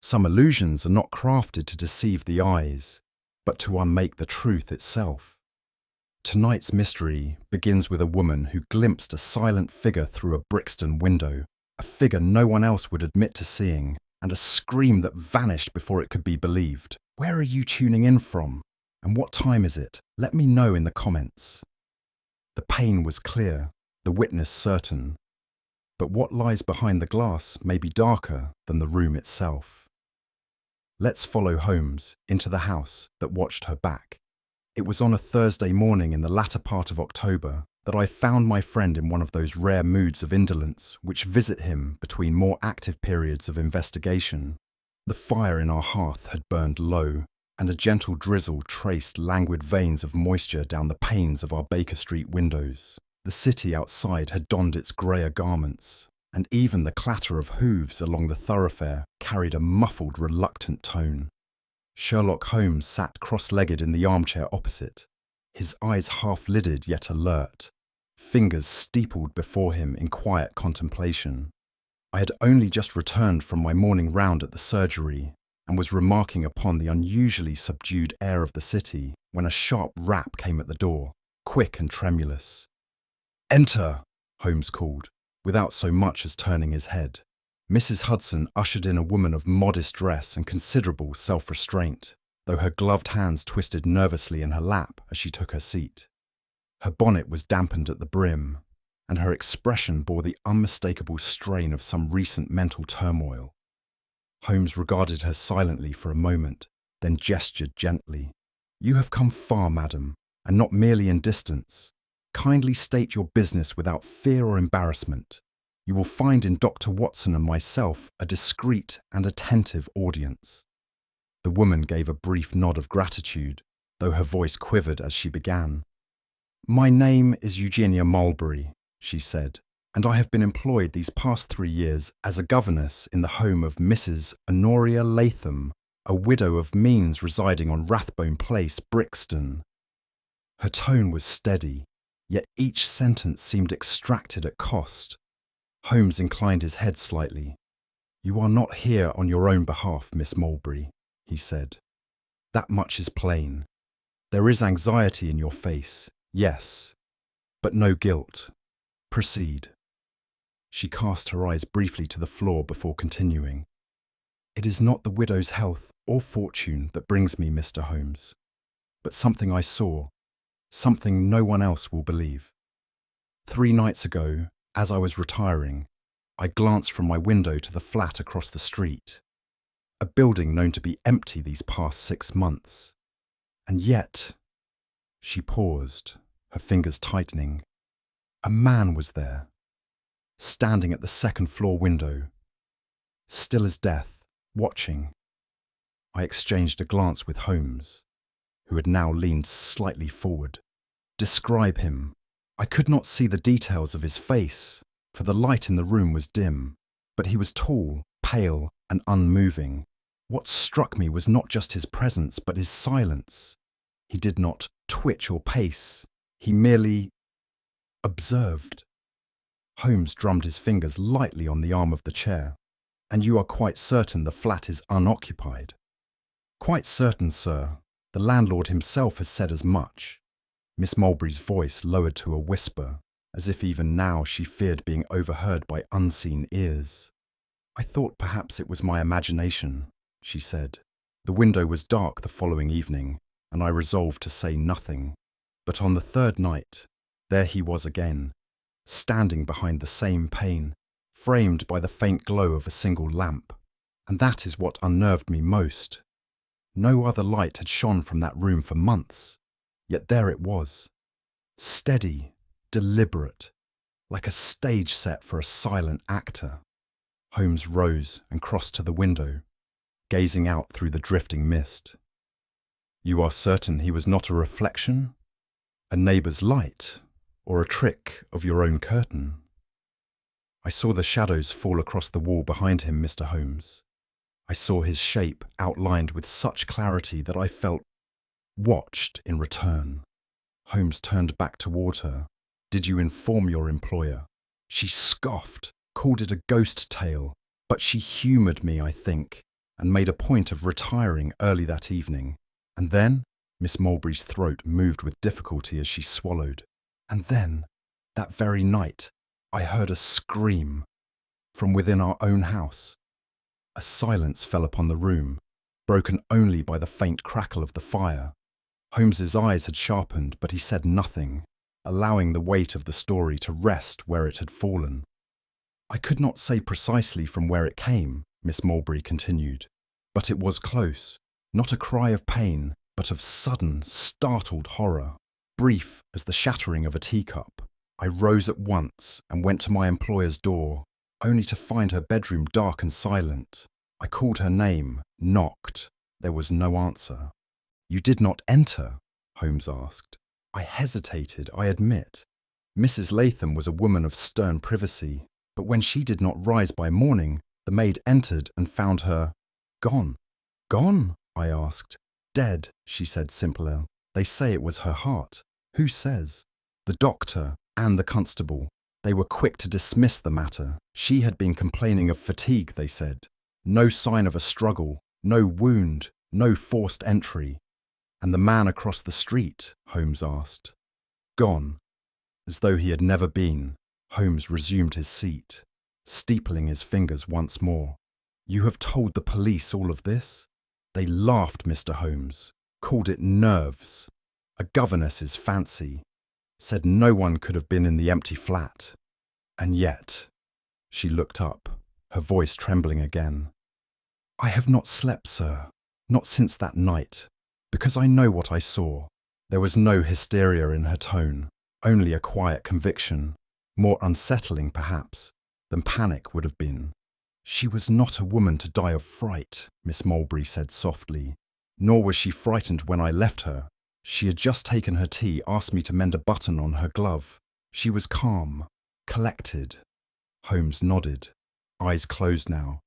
Some illusions are not crafted to deceive the eyes, but to unmake the truth itself. Tonight's mystery begins with a woman who glimpsed a silent figure through a Brixton window, a figure no one else would admit to seeing, and a scream that vanished before it could be believed. Where are you tuning in from? And what time is it? Let me know in the comments. The pain was clear, the witness certain. But what lies behind the glass may be darker than the room itself. Let's follow Holmes into the house that watched her back. It was on a Thursday morning in the latter part of October that I found my friend in one of those rare moods of indolence which visit him between more active periods of investigation. The fire in our hearth had burned low, and a gentle drizzle traced languid veins of moisture down the panes of our Baker Street windows. The city outside had donned its greyer garments, and even the clatter of hooves along the thoroughfare carried a muffled, reluctant tone. Sherlock Holmes sat cross-legged in the armchair opposite, his eyes half-lidded yet alert, fingers steepled before him in quiet contemplation. I had only just returned from my morning round at the surgery and was remarking upon the unusually subdued air of the city when a sharp rap came at the door, quick and tremulous. "Enter," Holmes called, without so much as turning his head. Mrs. Hudson ushered in a woman of modest dress and considerable self-restraint, though her gloved hands twisted nervously in her lap as she took her seat. Her bonnet was dampened at the brim, and her expression bore the unmistakable strain of some recent mental turmoil. Holmes regarded her silently for a moment, then gestured gently. "You have come far, madam, and not merely in distance. Kindly state your business without fear or embarrassment. You will find in Dr. Watson and myself a discreet and attentive audience." The woman gave a brief nod of gratitude, though her voice quivered as she began. "My name is Eugenia Mulberry," she said, "and I have been employed these past 3 years as a governess in the home of Mrs. Honoria Latham, a widow of means residing on Rathbone Place, Brixton." Her tone was steady, yet each sentence seemed extracted at cost. Holmes inclined his head slightly. "You are not here on your own behalf, Miss Mulberry," he said. "That much is plain. There is anxiety in your face, yes, but no guilt. Proceed." She cast her eyes briefly to the floor before continuing. "It is not the widow's health or fortune that brings me, Mr. Holmes, but something I saw, something no one else will believe. 3 nights ago, as I was retiring, I glanced from my window to the flat across the street, a building known to be empty these past 6 months. And yet," she paused, her fingers tightening, "a man was there, standing at the second-floor window, still as death, watching." I exchanged a glance with Holmes, who had now leaned slightly forward. "Describe him." I could not see the details of his face, for the light in the room was dim, but he was tall, pale, and unmoving. What struck me was not just his presence, but his silence. He did not twitch or pace. He merely observed. Holmes drummed his fingers lightly on the arm of the chair. "And you are quite certain the flat is unoccupied?" "Quite certain, sir. The landlord himself has said as much." Miss Mulberry's voice lowered to a whisper, as if even now she feared being overheard by unseen ears. "I thought perhaps it was my imagination," she said. "The window was dark the following evening, and I resolved to say nothing. But on the 3rd night, there he was again, standing behind the same pane, framed by the faint glow of a single lamp. And that is what unnerved me most. No other light had shone from that room for months. Yet there it was, steady, deliberate, like a stage set for a silent actor." Holmes rose and crossed to the window, gazing out through the drifting mist. "You are certain he was not a reflection? A neighbour's light, or a trick of your own curtain?" "I saw the shadows fall across the wall behind him, Mr. Holmes. I saw his shape outlined with such clarity that I felt watched in return." Holmes turned back toward her. "Did you inform your employer?" She scoffed, called it a ghost tale, but she humoured me, I think. and made a point of retiring early that evening. And then, Miss Mulberry's throat moved with difficulty as she swallowed. And then, that very night, I heard a scream from within our own house. A silence fell upon the room, broken only by the faint crackle of the fire. Holmes's eyes had sharpened, but he said nothing, allowing the weight of the story to rest where it had fallen. I could not say precisely from where it came, Miss Mulberry continued, but it was close, not a cry of pain, but of sudden, startled horror, brief as the shattering of a teacup. I rose at once and went to my employer's door, only to find her bedroom dark and silent. I called her name, knocked. There was no answer. "You did not enter?" Holmes asked. I hesitated, I admit. Mrs. Latham was a woman of stern privacy, but when she did not rise by morning, the maid entered and found her gone. "Gone?" I asked. "Dead," she said simply. "They say it was her heart." "Who says?" "The doctor and the constable. They were quick to dismiss the matter. She had been complaining of fatigue, they said. No sign of a struggle, no wound, no forced entry." "And the man across the street?" Holmes asked. "Gone." As though he had never been, Holmes resumed his seat, steepling his fingers once more. "You have told the police all of this?" They laughed, Mr. Holmes, called it nerves, a governess's fancy, said no one could have been in the empty flat. And yet, she looked up, her voice trembling again. "I have not slept, sir, not since that night, because I know what I saw." There was no hysteria in her tone, only a quiet conviction, more unsettling perhaps than panic would have been. "She was not a woman to die of fright," Miss Mulberry said softly, "nor was she frightened when I left her. She had just taken her tea, asked me to mend a button on her glove. She was calm, collected." Holmes nodded, eyes closed now,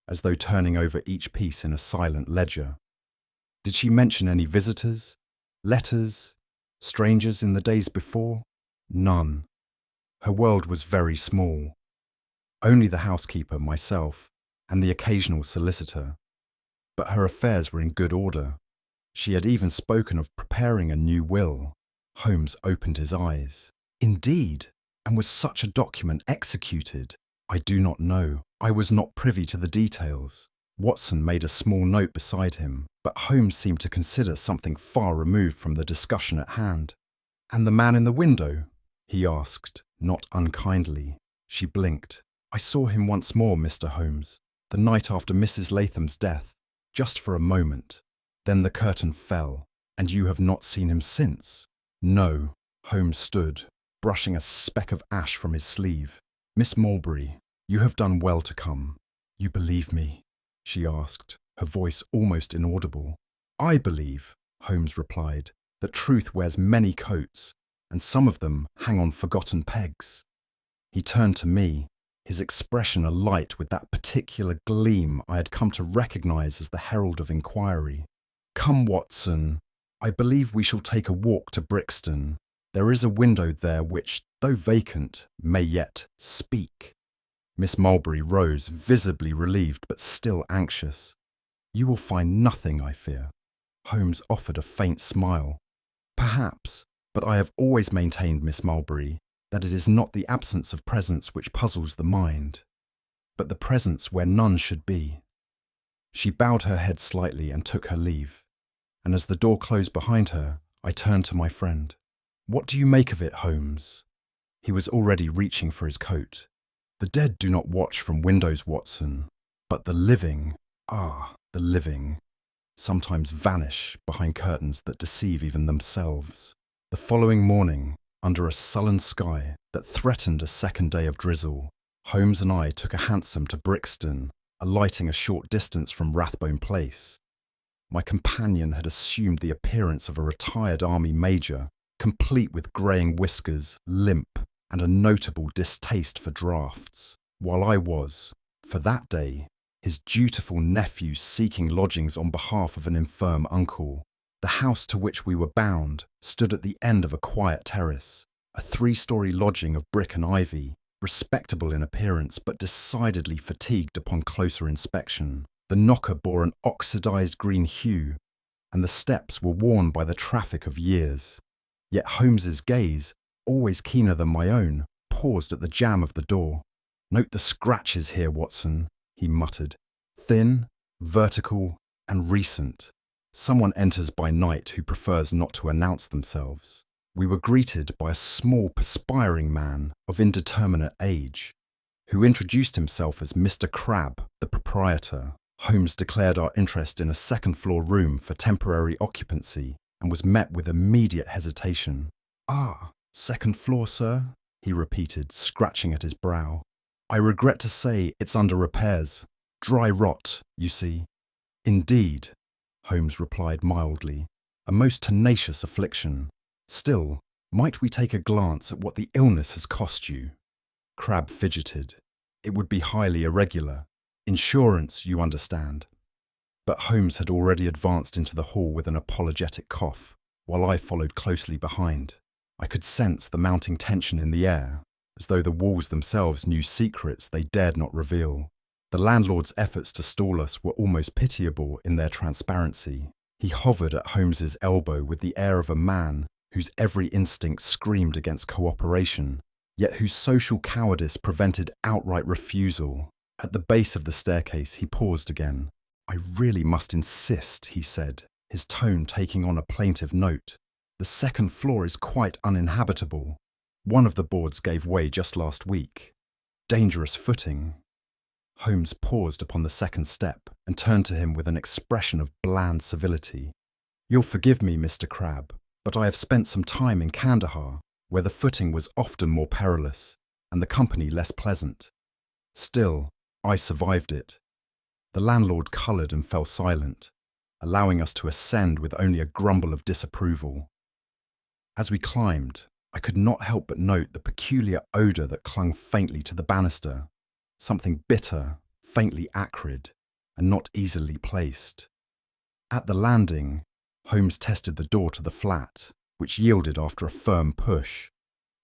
as though turning over each piece in a silent ledger. "Did she mention any visitors, letters, strangers in the days before?" "None. Her world was very small. Only the housekeeper, myself, and the occasional solicitor. But her affairs were in good order. She had even spoken of preparing a new will." Holmes opened his eyes. "Indeed? And was such a document executed?" "I do not know. I was not privy to the details." Watson made a small note beside him, but Holmes seemed to consider something far removed from the discussion at hand. "And the man in the window?" he asked, not unkindly. She blinked. "I saw him once more, Mr. Holmes, the night after Mrs. Latham's death, just for a moment. Then the curtain fell, and you have not seen him since?" "No." Holmes stood, brushing a speck of ash from his sleeve. "Miss Mulberry, you have done well to come. You believe me?" she asked, her voice almost inaudible. "I believe," Holmes replied, "that truth wears many coats, and some of them hang on forgotten pegs." He turned to me, his expression alight with that particular gleam I had come to recognize as the herald of inquiry. "Come, Watson, I believe we shall take a walk to Brixton. There is a window there which, though vacant, may yet speak." Miss Mulberry rose, visibly relieved but still anxious. "You will find nothing, I fear." Holmes offered a faint smile. "Perhaps, but I have always maintained, Miss Mulberry, that it is not the absence of presence which puzzles the mind, but the presence where none should be." She bowed her head slightly and took her leave, and as the door closed behind her, I turned to my friend. "What do you make of it, Holmes?" He was already reaching for his coat. "The dead do not watch from windows, Watson, but the living, the living, sometimes vanish behind curtains that deceive even themselves." The following morning, under a sullen sky that threatened a second day of drizzle, Holmes and I took a hansom to Brixton, alighting a short distance from Rathbone Place. My companion had assumed the appearance of a retired army major, complete with greying whiskers, limp, and a notable distaste for draughts, while I was, for that day, his dutiful nephew seeking lodgings on behalf of an infirm uncle. The house to which we were bound stood at the end of a quiet terrace, a 3-story lodging of brick and ivy, respectable in appearance but decidedly fatigued upon closer inspection. The knocker bore an oxidized green hue, and the steps were worn by the traffic of years. Yet Holmes's gaze, always keener than my own, paused at the jamb of the door. "Note the scratches here, Watson," he muttered. "Thin, vertical, and recent. Someone enters by night who prefers not to announce themselves." We were greeted by a small, perspiring man of indeterminate age, who introduced himself as Mr. Crabbe, the proprietor. Holmes declared our interest in a second-floor room for temporary occupancy and was met with immediate hesitation. "Ah, second floor, sir?" he repeated, scratching at his brow. "I regret to say it's under repairs. Dry rot, you see." "Indeed," Holmes replied mildly, "a most tenacious affliction. Still, might we take a glance at what the illness has cost you?" Crabbe fidgeted. "It would be highly irregular. Insurance, you understand." But Holmes had already advanced into the hall with an apologetic cough, while I followed closely behind. I could sense the mounting tension in the air, as though the walls themselves knew secrets they dared not reveal. The landlord's efforts to stall us were almost pitiable in their transparency. He hovered at Holmes's elbow with the air of a man whose every instinct screamed against cooperation, yet whose social cowardice prevented outright refusal. At the base of the staircase he paused again. "I really must insist," he said, his tone taking on a plaintive note. "The second floor is quite uninhabitable. One of the boards gave way just last week. Dangerous footing." Holmes paused upon the second step and turned to him with an expression of bland civility. "You'll forgive me, Mr. Crabbe, but I have spent some time in Kandahar, where the footing was often more perilous and the company less pleasant. Still, I survived it." The landlord coloured and fell silent, allowing us to ascend with only a grumble of disapproval. As we climbed, I could not help but note the peculiar odour that clung faintly to the banister, something bitter, faintly acrid, and not easily placed. At the landing, Holmes tested the door to the flat, which yielded after a firm push.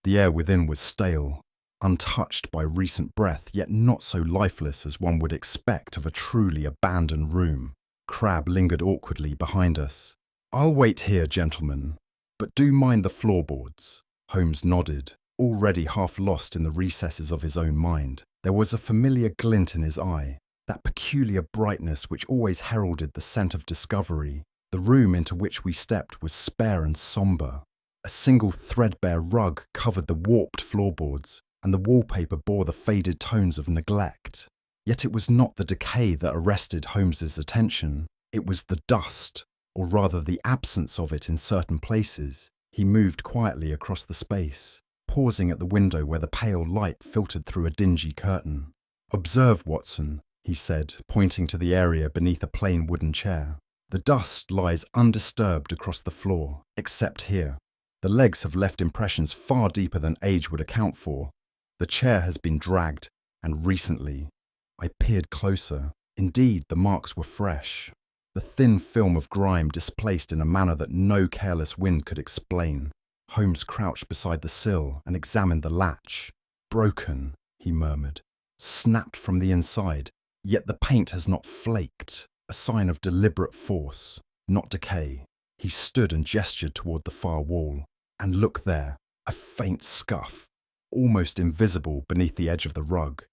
The air within was stale, untouched by recent breath, yet not so lifeless as one would expect of a truly abandoned room. Crabbe lingered awkwardly behind us. "I'll wait here, gentlemen, but do mind the floorboards." Holmes nodded, already half lost in the recesses of his own mind. There was a familiar glint in his eye, that peculiar brightness which always heralded the scent of discovery. The room into which we stepped was spare and sombre. A single threadbare rug covered the warped floorboards, and the wallpaper bore the faded tones of neglect. Yet it was not the decay that arrested Holmes's attention. It was the dust, or rather the absence of it in certain places. He moved quietly across the space, pausing at the window where the pale light filtered through a dingy curtain. "Observe, Watson," he said, pointing to the area beneath a plain wooden chair. "The dust lies undisturbed across the floor, except here. The legs have left impressions far deeper than age would account for. The chair has been dragged, and recently." I peered closer. Indeed, the marks were fresh, the thin film of grime displaced in a manner that no careless wind could explain. Holmes crouched beside the sill and examined the latch. "Broken," he murmured, "snapped from the inside, yet the paint has not flaked. A sign of deliberate force, not decay." He stood and gestured toward the far wall. "And look there, a faint scuff, almost invisible beneath the edge of the rug.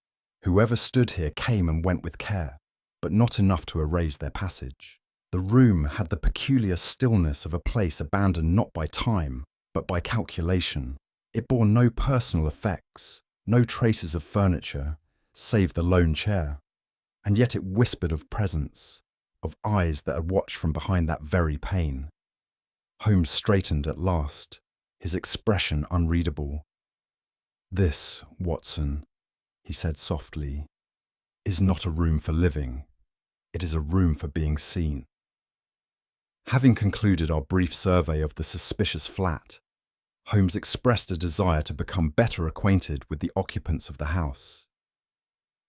Whoever stood here came and went with care, but not enough to erase their passage." The room had the peculiar stillness of a place abandoned not by time, but by calculation. It bore no personal effects, no traces of furniture, save the lone chair. And yet it whispered of presence, of eyes that had watched from behind that very pane. Holmes straightened at last, his expression unreadable. "This, Watson," he said softly, "is not a room for living. It is a room for being seen." Having concluded our brief survey of the suspicious flat, Holmes expressed a desire to become better acquainted with the occupants of the house.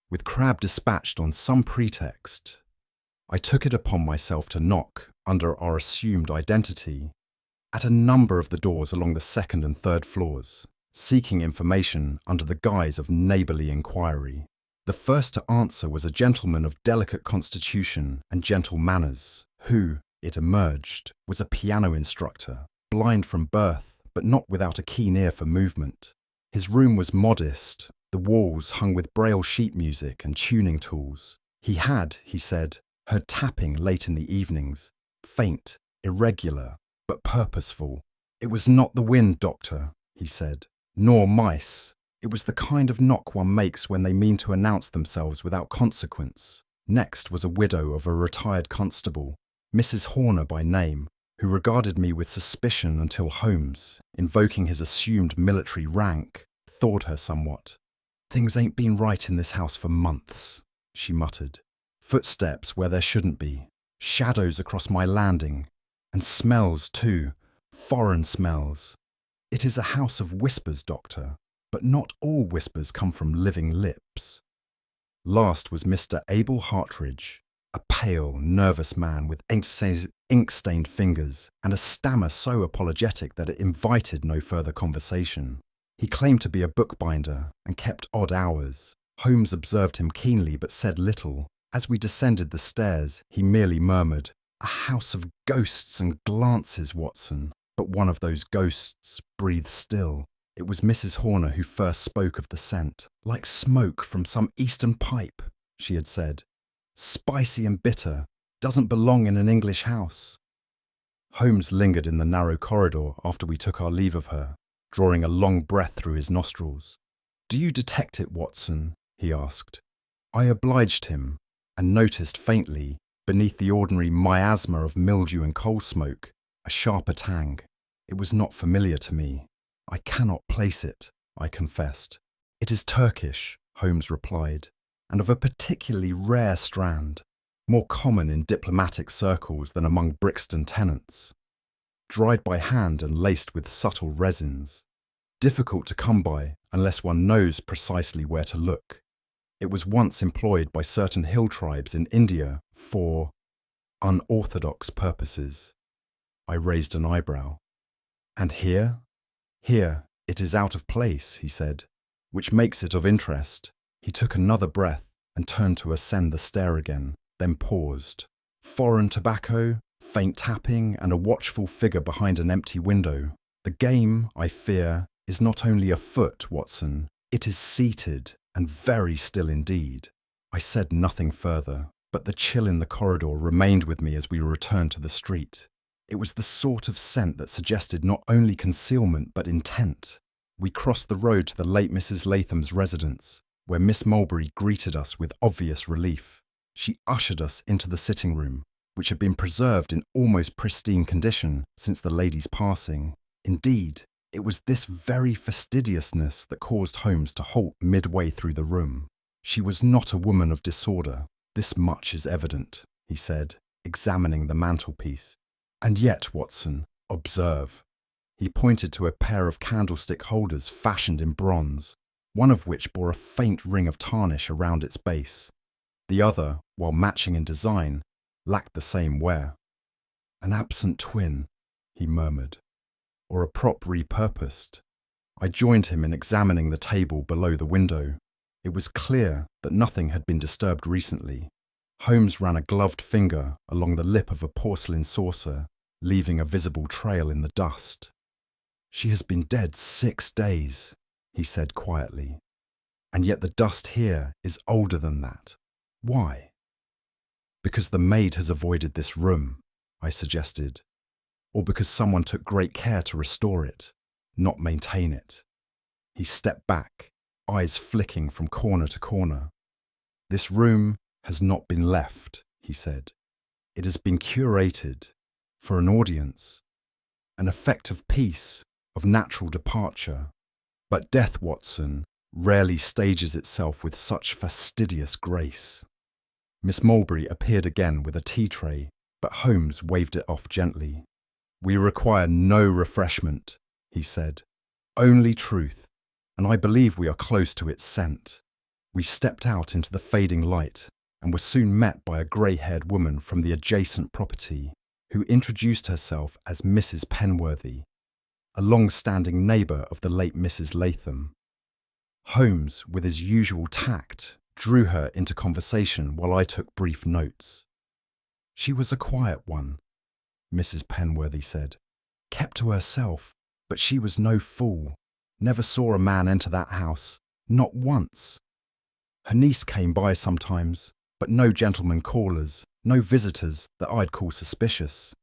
With Crabbe dispatched on some pretext, I took it upon myself to knock, under our assumed identity, at a number of the doors along the second and third floors, seeking information under the guise of neighbourly inquiry. The first to answer was a gentleman of delicate constitution and gentle manners, who, it emerged, was a piano instructor, blind from birth, but not without a keen ear for movement. His room was modest, the walls hung with braille sheet music and tuning tools. He had, he said, heard tapping late in the evenings, faint, irregular, but purposeful. It was not the wind, doctor, he said, nor mice. It was the kind of knock one makes when they mean to announce themselves without consequence. Next was a widow of a retired constable, Mrs. Horner by name, who regarded me with suspicion until Holmes, invoking his assumed military rank, thawed her somewhat. "Things ain't been right in this house for months," she muttered. "Footsteps where there shouldn't be, shadows across my landing, and smells too, foreign smells. It is a house of whispers, doctor, but not all whispers come from living lips." Last was Mr. Abel Hartridge, a pale, nervous man with ink-stained fingers and a stammer so apologetic that it invited no further conversation. He claimed to be a bookbinder and kept odd hours. Holmes observed him keenly but said little. As we descended the stairs, he merely murmured, "A house of ghosts and glances, Watson." But one of those ghosts breathed still. It was Mrs. Horner who first spoke of the scent. "Like smoke from some eastern pipe," she had said. "Spicy and bitter. Doesn't belong in an English house." Holmes lingered in the narrow corridor after we took our leave of her, drawing a long breath through his nostrils. "Do you detect it, Watson?" he asked. I obliged him, and noticed faintly, beneath the ordinary miasma of mildew and coal smoke, a sharper tang. It was not familiar to me. "I cannot place it," I confessed. "It is Turkish," Holmes replied, "and of a particularly rare strand, more common in diplomatic circles than among Brixton tenants. Dried by hand and laced with subtle resins. Difficult to come by unless one knows precisely where to look. It was once employed by certain hill tribes in India for unorthodox purposes." I raised an eyebrow. "And here?" "Here, it is out of place," he said, "which makes it of interest." He took another breath and turned to ascend the stair again, then paused. "Foreign tobacco, faint tapping, and a watchful figure behind an empty window. The game, I fear, is not only afoot, Watson, it is seated, and very still indeed." I said nothing further, but the chill in the corridor remained with me as we returned to the street. It was the sort of scent that suggested not only concealment but intent. We crossed the road to the late Mrs. Latham's residence, where Miss Mulberry greeted us with obvious relief. She ushered us into the sitting room, which had been preserved in almost pristine condition since the lady's passing. Indeed, it was this very fastidiousness that caused Holmes to halt midway through the room. "She was not a woman of disorder, this much is evident," he said, examining the mantelpiece. "And yet, Watson, observe." He pointed to a pair of candlestick holders fashioned in bronze, one of which bore a faint ring of tarnish around its base. The other, while matching in design, lacked the same wear. "An absent twin," he murmured, "or a prop repurposed." I joined him in examining the table below the window. It was clear that nothing had been disturbed recently. Holmes ran a gloved finger along the lip of a porcelain saucer, leaving a visible trail in the dust. "She has been dead 6 days, he said quietly. "And yet the dust here is older than that. Why?" "Because the maid has avoided this room," I suggested. "Or because someone took great care to restore it, not maintain it." He stepped back, eyes flicking from corner to corner. "This room has not been left," he said. "It has been curated for an audience, an effect of peace, of natural departure. But death, Watson, rarely stages itself with such fastidious grace." Miss Mulberry appeared again with a tea tray, but Holmes waved it off gently. "We require no refreshment," he said. "Only truth, and I believe we are close to its scent." We stepped out into the fading light and were soon met by a grey-haired woman from the adjacent property, who introduced herself as Mrs. Penworthy, a long-standing neighbour of the late Mrs. Latham. Holmes, with his usual tact, drew her into conversation while I took brief notes. She was a quiet one, Mrs. Penworthy said. Kept to herself, but she was no fool. Never saw a man enter that house, not once. Her niece came by sometimes, but no gentlemen callers, no visitors that I'd call suspicious.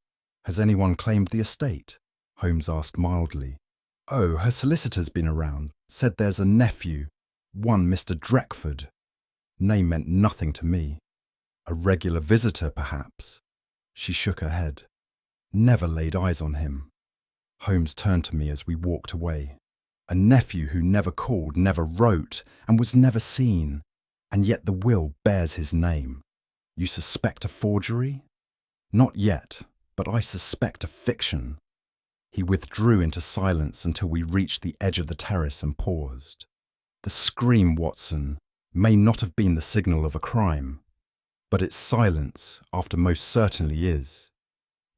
Has anyone claimed the estate? Holmes asked mildly. Oh, her solicitor's been around, said there's a nephew, one Mr. Dreckford. Name meant nothing to me. A regular visitor, perhaps? She shook her head. Never laid eyes on him. Holmes turned to me as we walked away. A nephew who never called, never wrote, and was never seen, and yet the will bears his name. You suspect a forgery? Not yet, but I suspect a fiction. He withdrew into silence until we reached the edge of the terrace and paused. The scream, Watson, may not have been the signal of a crime, but its silence after most certainly is.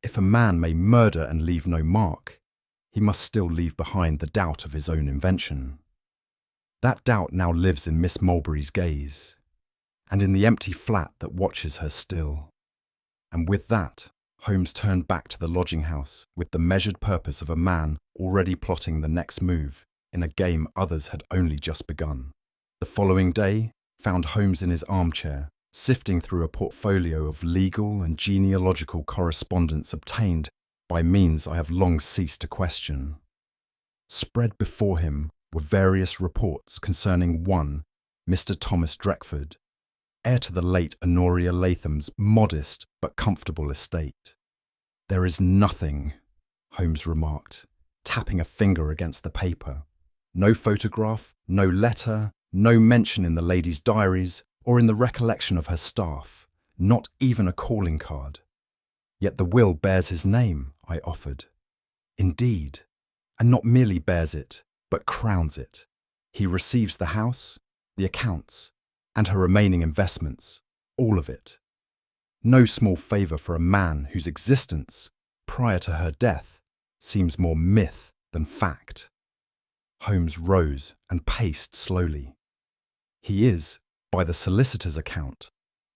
If a man may murder and leave no mark, he must still leave behind the doubt of his own invention. That doubt now lives in Miss Mulberry's gaze, and in the empty flat that watches her still. And with that, Holmes turned back to the lodging house with the measured purpose of a man already plotting the next move in a game others had only just begun. The following day found Holmes in his armchair, sifting through a portfolio of legal and genealogical correspondence obtained by means I have long ceased to question. Spread before him were various reports concerning one, Mr. Thomas Dreckford, heir to the late Honoria Latham's modest but comfortable estate. There is nothing, Holmes remarked, tapping a finger against the paper. No photograph, no letter, no mention in the lady's diaries or in the recollection of her staff, not even a calling card. Yet the will bears his name, I offered. Indeed, and not merely bears it, but crowns it. He receives the house, the accounts, and her remaining investments, all of it. No small favour for a man whose existence, prior to her death, seems more myth than fact. Holmes rose and paced slowly. He is, by the solicitor's account,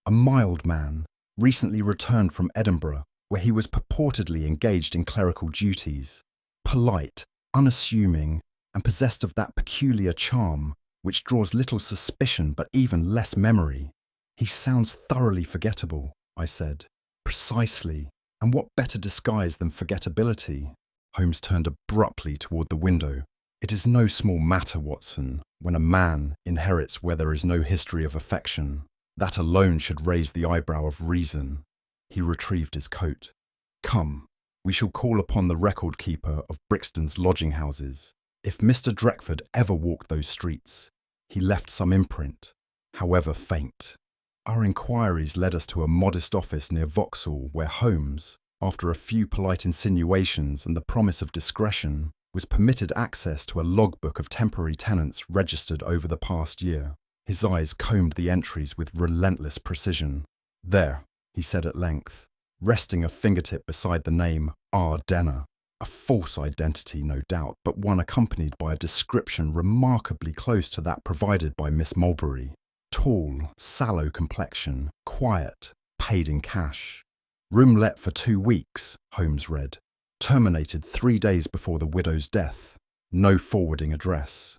a mild man, recently returned from Edinburgh, where he was purportedly engaged in clerical duties, polite, unassuming, and possessed of that peculiar charm which draws little suspicion but even less memory. He sounds thoroughly forgettable, I said. Precisely, and what better disguise than forgettability? Holmes turned abruptly toward the window. It is no small matter, Watson, when a man inherits where there is no history of affection. That alone should raise the eyebrow of reason. He retrieved his coat. Come, we shall call upon the record-keeper of Brixton's lodging-houses. If Mr. Dreckford ever walked those streets, he left some imprint, however faint. Our inquiries led us to a modest office near Vauxhall where Holmes, after a few polite insinuations and the promise of discretion, was permitted access to a logbook of temporary tenants registered over the past year. His eyes combed the entries with relentless precision. There, he said at length, resting a fingertip beside the name R. Denner. A false identity, no doubt, but one accompanied by a description remarkably close to that provided by Miss Mulberry. Tall, sallow complexion, quiet, paid in cash. Room let for 2 weeks, Holmes read. Terminated 3 days before the widow's death. No forwarding address.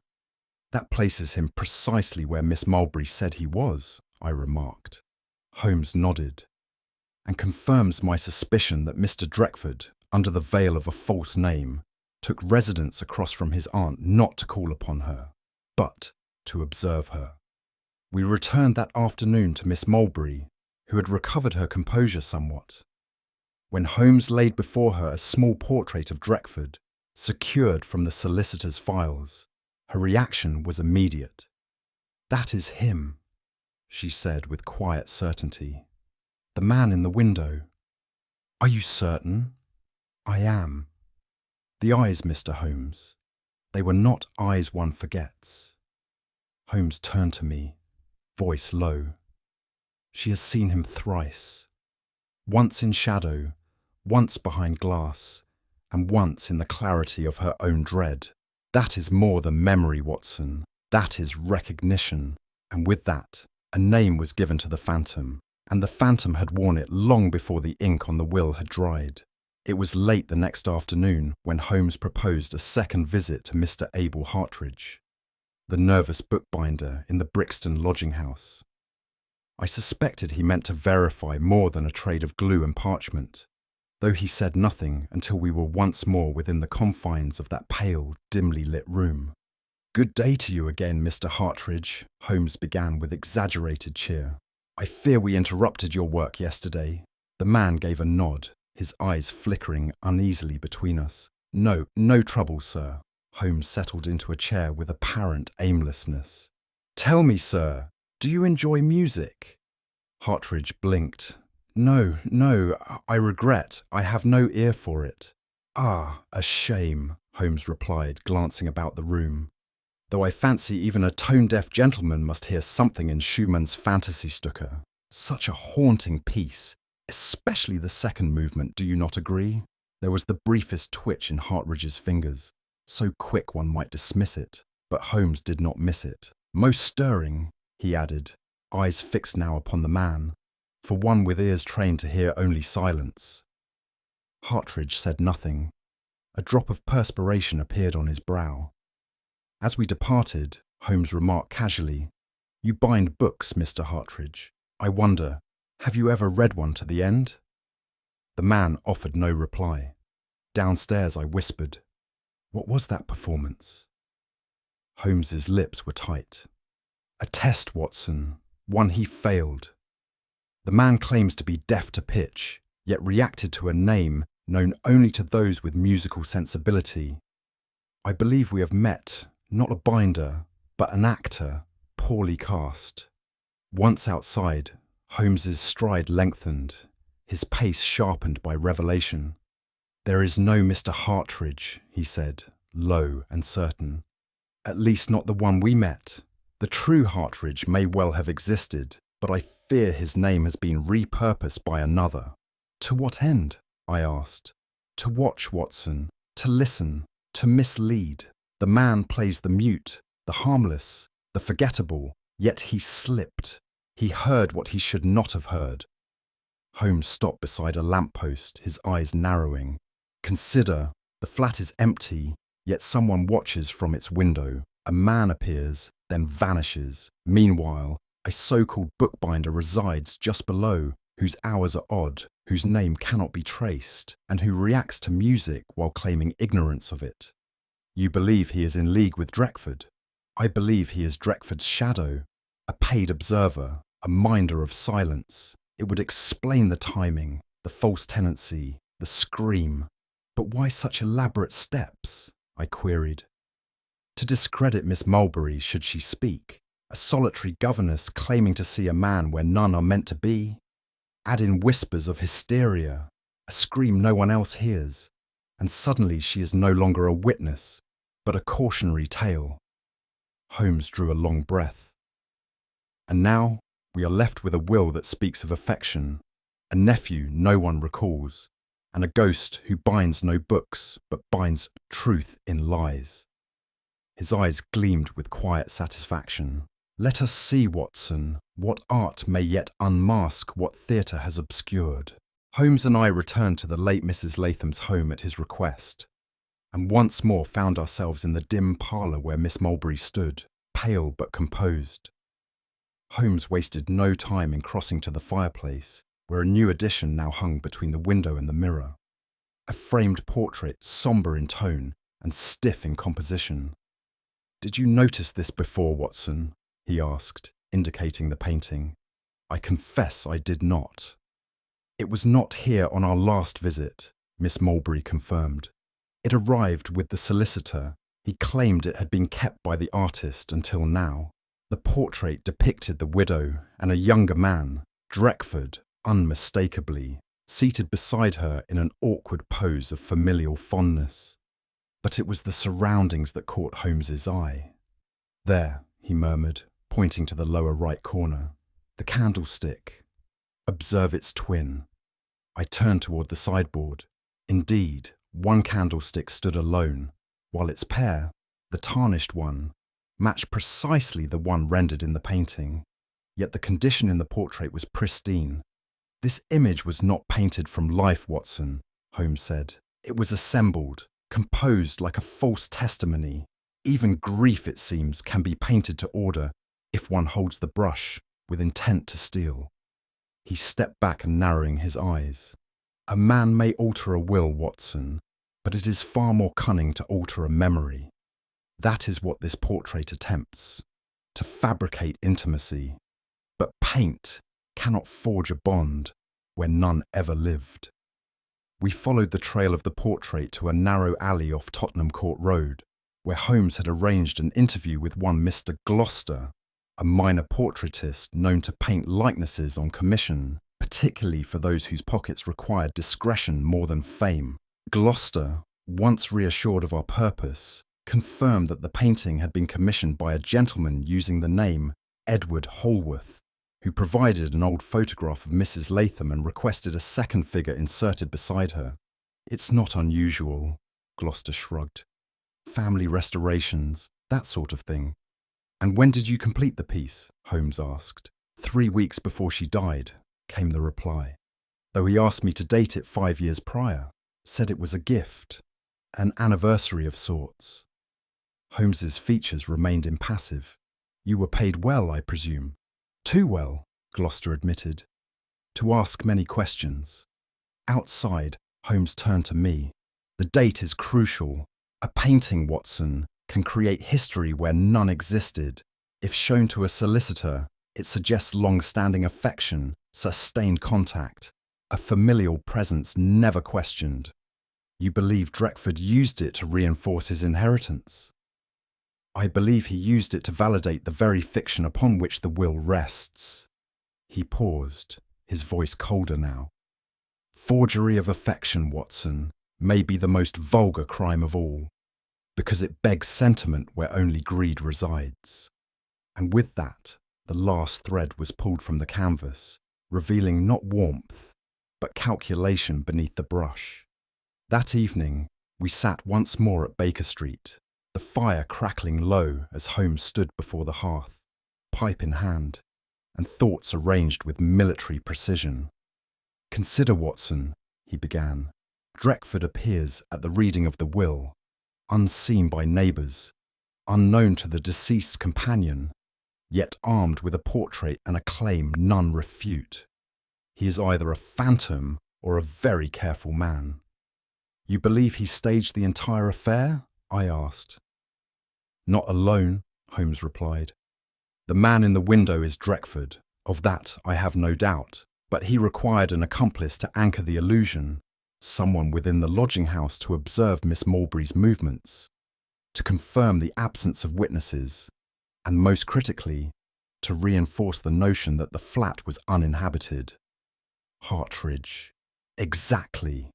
That places him precisely where Miss Mulberry said he was, I remarked. Holmes nodded. And confirms my suspicion that Mr. Dreckford, under the veil of a false name, took residence across from his aunt not to call upon her, but to observe her. We returned that afternoon to Miss Mulberry, who had recovered her composure somewhat. When Holmes laid before her a small portrait of Dreckford, secured from the solicitor's files, her reaction was immediate. "That is him," she said with quiet certainty. "The man in the window." "Are you certain?" "I am." The eyes, Mr. Holmes. They were not eyes one forgets. Holmes turned to me, voice low. "She has seen him thrice. Once in shadow, once behind glass, and once in the clarity of her own dread. That is more than memory, Watson. That is recognition. And with that, A name was given to the phantom, and the phantom had worn it long before the ink on the will had dried. It was late the next afternoon when Holmes proposed a second visit to Mr. Abel Hartridge, the nervous bookbinder in the Brixton lodging house. I suspected he meant to verify more than a trade of glue and parchment, though he said nothing until we were once more within the confines of that pale, dimly lit room. "Good day to you again, Mr. Hartridge," Holmes began with exaggerated cheer. "I fear we interrupted your work yesterday." The man gave a nod, his eyes flickering uneasily between us. No trouble, sir." Holmes settled into a chair with apparent aimlessness. "Tell me, sir, do you enjoy music?" Hartridge blinked. No, I regret, I have no ear for it." "Ah, a shame," Holmes replied, glancing about the room. "Though I fancy even a tone-deaf gentleman must hear something in Schumann's Fantasy-Stücke. Such a haunting piece, especially the second movement, do you not agree?" There was the briefest twitch in Hartridge's fingers, so quick one might dismiss it, but Holmes did not miss it. "Most stirring," he added, eyes fixed now upon the man, for one with ears trained to hear only silence. Hartridge said nothing. A drop of perspiration appeared on his brow. As we departed, Holmes remarked casually, "You bind books, Mr. Hartridge. I wonder, have you ever read one to the end?" The man offered no reply. Downstairs I whispered, "What was that performance?" Holmes's lips were tight. "A test, Watson, one he failed. The man claims to be deaf to pitch, yet reacted to a name known only to those with musical sensibility. I believe we have met, not a binder, but an actor, poorly cast." Once outside, Holmes's stride lengthened, his pace sharpened by revelation. "There is no Mr. Hartridge," he said, low and certain. "At least not the one we met. The true Hartridge may well have existed, but I fear his name has been repurposed by another." "To what end?" I asked. "To watch, Watson, to listen, to mislead. The man plays the mute, the harmless, the forgettable, yet he slipped. He heard what he should not have heard." Holmes stopped beside a lamppost, his eyes narrowing. "Consider, the flat is empty, yet someone watches from its window. A man appears, then vanishes. Meanwhile, a so-called bookbinder resides just below, whose hours are odd, whose name cannot be traced, and who reacts to music while claiming ignorance of it. You believe he is in league with Drekford. I believe he is Drekford's shadow, a paid observer, a minder of silence. It would explain the timing, the false tenancy, the scream. But why such elaborate steps?" I queried. "To discredit Miss Mulberry should she speak. A solitary governess claiming to see a man where none are meant to be. Add in whispers of hysteria, a scream no one else hears, and suddenly she is no longer a witness, but a cautionary tale." Holmes drew a long breath. "And now we are left with a will that speaks of affection, a nephew no one recalls, and a ghost who binds no books, but binds truth in lies." His eyes gleamed with quiet satisfaction. "Let us see, Watson, what art may yet unmask what theatre has obscured." Holmes and I returned to the late Mrs. Latham's home at his request, and once more found ourselves in the dim parlour where Miss Mulberry stood, pale but composed. Holmes wasted no time in crossing to the fireplace, where a new addition now hung between the window and the mirror. A framed portrait, sombre in tone and stiff in composition. "Did you notice this before, Watson?" he asked, indicating the painting. "I confess I did not." "It was not here on our last visit," Miss Mulberry confirmed. "It arrived with the solicitor. He claimed it had been kept by the artist until now. The portrait depicted the widow and a younger man, Drekford, unmistakably, seated beside her in an awkward pose of familial fondness. But it was the surroundings that caught Holmes's eye. "There," he murmured, pointing to the lower right corner. "The candlestick. Observe its twin." I turned toward the sideboard. Indeed, one candlestick stood alone, while its pair, the tarnished one, matched precisely the one rendered in the painting. yet the condition in the portrait was pristine. "This image was not painted from life, Watson," Holmes said. "It was assembled, composed like a false testimony. Even grief, it seems, can be painted to order if one holds the brush with intent to steal." He stepped back and narrowing his eyes. "A man may alter a will, Watson, but it is far more cunning to alter a memory. That is what this portrait attempts, to fabricate intimacy. But paint cannot forge a bond where none ever lived." We followed the trail of the portrait to a narrow alley off Tottenham Court Road, where Holmes had arranged an interview with one Mr. Gloucester, a minor portraitist known to paint likenesses on commission, particularly for those whose pockets required discretion more than fame. Gloucester, once reassured of our purpose, confirmed that the painting had been commissioned by a gentleman using the name Edward Holworth, who provided an old photograph of Mrs. Latham and requested a second figure inserted beside her. "It's not unusual," Gloucester shrugged. "Family restorations, that sort of thing." "And when did you complete the piece?" Holmes asked. 3 weeks before she died," came the reply, "though he asked me to date it 5 years prior, said it was a gift, an anniversary of sorts." Holmes's features remained impassive. "You were paid well, I presume?" "Too well," Gloucester admitted, "to ask many questions." Outside, Holmes turned to me. "The date is crucial. A painting, Watson, can create history where none existed. If shown to a solicitor, it suggests long-standing affection, sustained contact, a familial presence never questioned. You believe Drekford used it to reinforce his inheritance?" "I believe he used it to validate the very fiction upon which the will rests." He paused, his voice colder now. "Forgery of affection, Watson, may be the most vulgar crime of all, because it begs sentiment where only greed resides." And with that, the last thread was pulled from the canvas, revealing not warmth, but calculation beneath the brush. That evening, we sat once more at Baker Street, the fire crackling low as Holmes stood before the hearth, pipe in hand, and thoughts arranged with military precision. "Consider, Watson," he began. "Drekford appears at the reading of the will, unseen by neighbours, unknown to the deceased's companion, yet armed with a portrait and a claim none refute. He is either a phantom or a very careful man." "You believe he staged the entire affair?" I asked. "Not alone," Holmes replied. "The man in the window is Drekford, of that I have no doubt, but he required an accomplice to anchor the illusion, someone within the lodging house to observe Miss Mulberry's movements, to confirm the absence of witnesses, and most critically, to reinforce the notion that the flat was uninhabited. Hartridge. Exactly.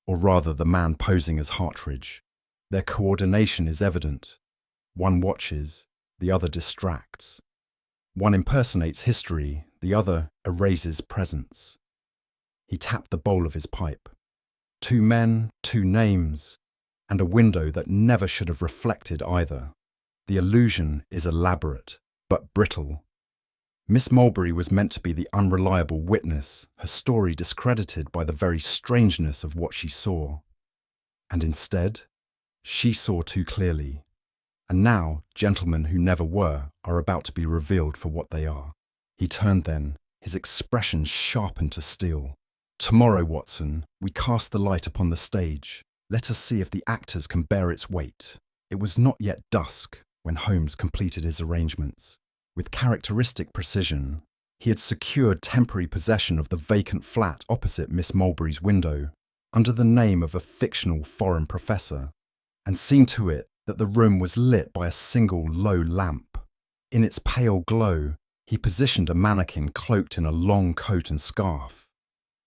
Or rather, the man posing as Hartridge. Their coordination is evident. One watches, the other distracts. One impersonates history, the other erases presence." He tapped the bowl of his pipe. "2 men, 2 names, and a window that never should have reflected either. The illusion is elaborate, but brittle. Miss Mulberry was meant to be the unreliable witness, her story discredited by the very strangeness of what she saw. And instead, she saw too clearly. And now, gentlemen who never were are about to be revealed for what they are." He turned then, his expression sharpened to steel. "Tomorrow, Watson, we cast the light upon the stage. Let us see if the actors can bear its weight." It was not yet dusk when Holmes completed his arrangements. With characteristic precision, he had secured temporary possession of the vacant flat opposite Miss Mulberry's window, under the name of a fictional foreign professor, and seen to it that the room was lit by a single low lamp. In its pale glow, he positioned a mannequin cloaked in a long coat and scarf,